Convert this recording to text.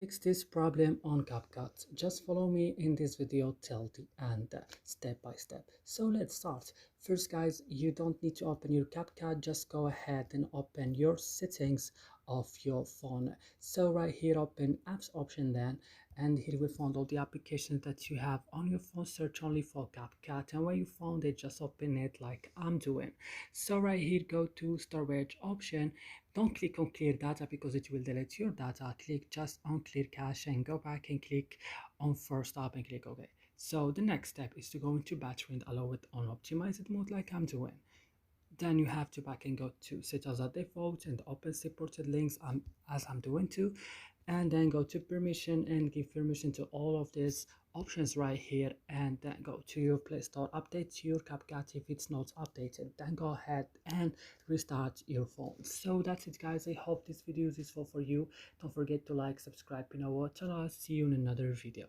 Fix this problem on CapCut. Just follow me in this video till the end, step by step. So let's start. First guys, you don't need to open your CapCut, just go ahead and open your settings of your phone. So right here, open apps option then, and here you will find all the applications that you have on your phone. Search only for CapCut, and when you found it, just open it like I'm doing. So right here, go to storage option. Don't click on clear data because it will delete your data. Click just on clear cache and go back and click on first app and click OK. So the next step is to go into battery and allow it on optimized mode like I'm doing. Then you have to back and go to set as a default and open supported links as I'm doing too, and then go to permission and give permission to all of these options right here, and then go to your Play Store, update your CapCut if it's not updated, then go ahead and restart your phone. So that's it guys, I hope this video is useful for you. Don't forget to like, subscribe, what, and I'll see you in another video.